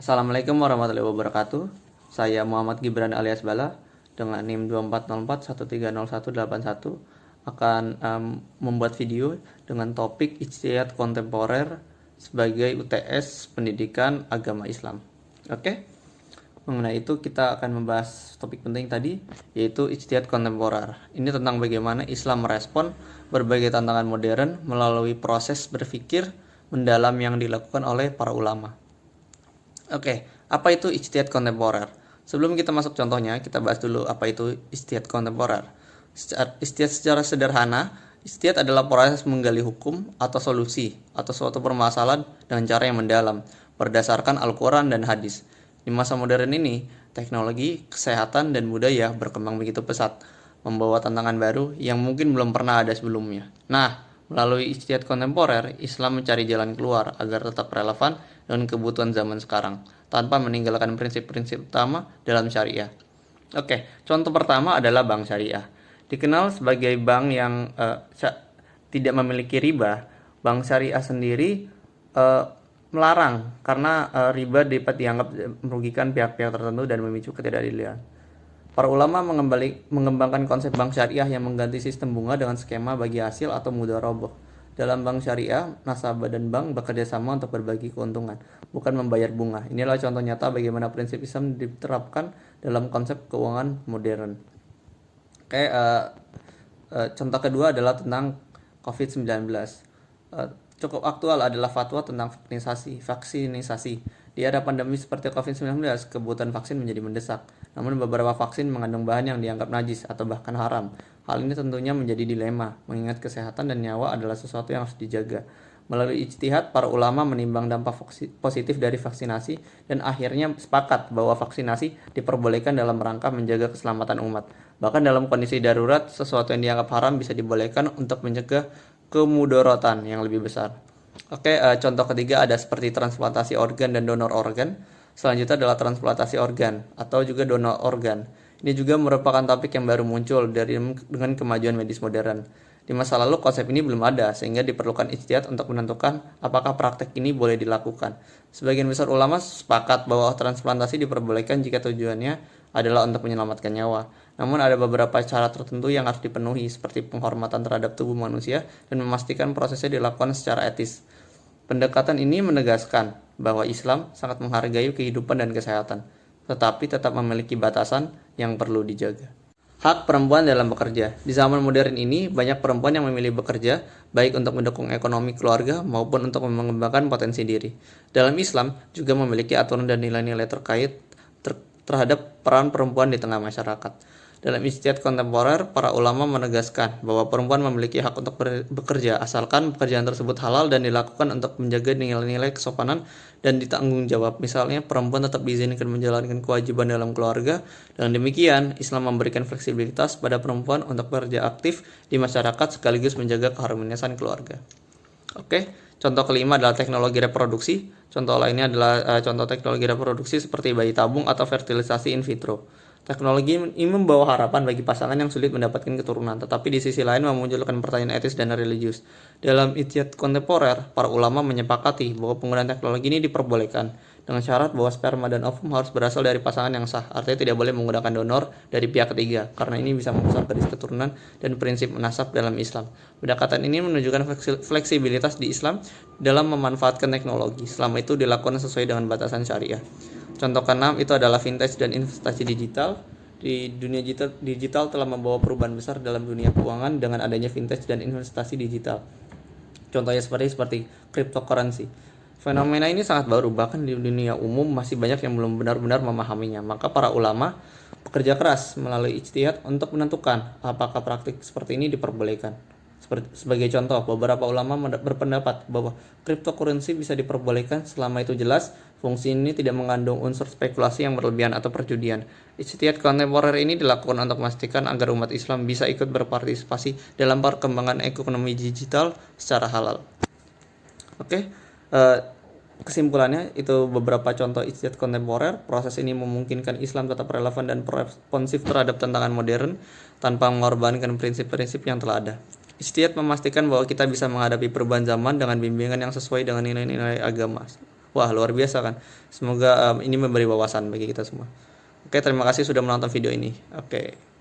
Assalamualaikum warahmatullahi wabarakatuh. Saya Muhammad Gibran alias Bala dengan NIM 2404130181 akan membuat video dengan topik ijtihad kontemporer sebagai UTS Pendidikan Agama Islam. Oke. Mengenai itu kita akan membahas topik penting tadi, yaitu ijtihad kontemporer. Ini tentang bagaimana Islam merespon berbagai tantangan modern melalui proses berpikir mendalam yang dilakukan oleh para ulama. Oke, apa itu ijtihad kontemporer? Sebelum kita masuk contohnya, kita bahas dulu apa itu ijtihad kontemporer. Ijtihad secara sederhana, ijtihad adalah proses menggali hukum atau solusi atau suatu permasalahan dengan cara yang mendalam, berdasarkan Al-Quran dan hadis. Di masa modern ini, teknologi, kesehatan, dan budaya berkembang begitu pesat, membawa tantangan baru yang mungkin belum pernah ada sebelumnya. Nah, melalui ijtihad kontemporer, Islam mencari jalan keluar agar tetap relevan dengan kebutuhan zaman sekarang, tanpa meninggalkan prinsip-prinsip utama dalam syariah. Oke, contoh pertama adalah bank syariah. Dikenal sebagai bank yang tidak memiliki riba, bank syariah sendiri melarang karena riba dapat dianggap merugikan pihak-pihak tertentu dan memicu ketidakadilan. Para ulama mengembangkan konsep bank syariah yang mengganti sistem bunga dengan skema bagi hasil atau mudharabah. Dalam bank syariah, nasabah dan bank bekerja sama untuk berbagi keuntungan, bukan membayar bunga. Inilah contoh nyata bagaimana prinsip Islam diterapkan dalam konsep keuangan modern. Oke, contoh kedua adalah tentang COVID-19. Cukup aktual adalah fatwa tentang vaksinisasi. Di era pandemi seperti COVID-19, kebutuhan vaksin menjadi mendesak. Namun beberapa vaksin mengandung bahan yang dianggap najis atau bahkan haram. Hal ini tentunya menjadi dilema, mengingat kesehatan dan nyawa adalah sesuatu yang harus dijaga. Melalui ijtihad, para ulama menimbang dampak positif dari vaksinasi dan akhirnya sepakat bahwa vaksinasi diperbolehkan dalam rangka menjaga keselamatan umat. Bahkan dalam kondisi darurat, sesuatu yang dianggap haram bisa dibolehkan untuk mencegah kemudaratan yang lebih besar. Oke, contoh ketiga ada seperti transplantasi organ dan donor organ. Selanjutnya adalah transplantasi organ atau juga donor organ. Ini juga merupakan topik yang baru muncul dengan kemajuan medis modern. Di masa lalu konsep ini belum ada, sehingga diperlukan ijtihad untuk menentukan apakah praktek ini boleh dilakukan. Sebagian besar ulama sepakat bahwa transplantasi diperbolehkan jika tujuannya adalah untuk menyelamatkan nyawa. Namun ada beberapa syarat tertentu yang harus dipenuhi, seperti penghormatan terhadap tubuh manusia dan memastikan prosesnya dilakukan secara etis. Pendekatan ini menegaskan bahwa Islam sangat menghargai kehidupan dan kesehatan, tetapi tetap memiliki batasan yang perlu dijaga. Hak perempuan dalam bekerja. Di zaman modern ini, banyak perempuan yang memilih bekerja, baik untuk mendukung ekonomi keluarga maupun untuk mengembangkan potensi diri. Dalam Islam, juga memiliki aturan dan nilai-nilai terkait terhadap peran perempuan di tengah masyarakat. Dalam ijtihad kontemporer, para ulama menegaskan bahwa perempuan memiliki hak untuk bekerja asalkan pekerjaan tersebut halal dan dilakukan untuk menjaga nilai-nilai kesopanan dan ditanggung jawab. Misalnya, perempuan tetap diizinkan menjalankan kewajiban dalam keluarga. Dengan demikian, Islam memberikan fleksibilitas pada perempuan untuk bekerja aktif di masyarakat sekaligus menjaga keharmonisan keluarga. Oke, contoh kelima adalah teknologi reproduksi. Contoh lainnya adalah contoh teknologi reproduksi seperti bayi tabung atau fertilisasi in vitro. Teknologi ini membawa harapan bagi pasangan yang sulit mendapatkan keturunan, tetapi di sisi lain memunculkan pertanyaan etis dan religius. Dalam ijtihad kontemporer, para ulama menyepakati bahwa penggunaan teknologi ini diperbolehkan, dengan syarat bahwa sperma dan ovum harus berasal dari pasangan yang sah. Artinya tidak boleh menggunakan donor dari pihak ketiga, karena ini bisa merusak garis keturunan dan prinsip nasab dalam Islam. Pendekatan ini menunjukkan fleksibilitas di Islam dalam memanfaatkan teknologi, selama itu dilakukan sesuai dengan batasan syariah. Contoh keenam itu adalah vintage dan investasi digital. Di dunia digital telah membawa perubahan besar dalam dunia keuangan dengan adanya vintage dan investasi digital. Contohnya seperti cryptocurrency. Fenomena ini sangat baru, bahkan di dunia umum masih banyak yang belum benar-benar memahaminya. Maka para ulama bekerja keras melalui ijtihad untuk menentukan apakah praktik seperti ini diperbolehkan. Sebagai contoh, beberapa ulama berpendapat bahwa cryptocurrency bisa diperbolehkan selama itu jelas fungsi ini tidak mengandung unsur spekulasi yang berlebihan atau perjudian. Ijtihad kontemporer ini dilakukan untuk memastikan agar umat Islam bisa ikut berpartisipasi dalam perkembangan ekonomi digital secara halal. Oke, kesimpulannya itu beberapa contoh ijtihad kontemporer. Proses ini memungkinkan Islam tetap relevan dan responsif terhadap tantangan modern tanpa mengorbankan prinsip-prinsip yang telah ada. Ijtihad memastikan bahwa kita bisa menghadapi perubahan zaman dengan bimbingan yang sesuai dengan nilai-nilai agama. Wah, luar biasa kan. Semoga ini memberi wawasan bagi kita semua. Oke, terima kasih sudah menonton video ini. Oke.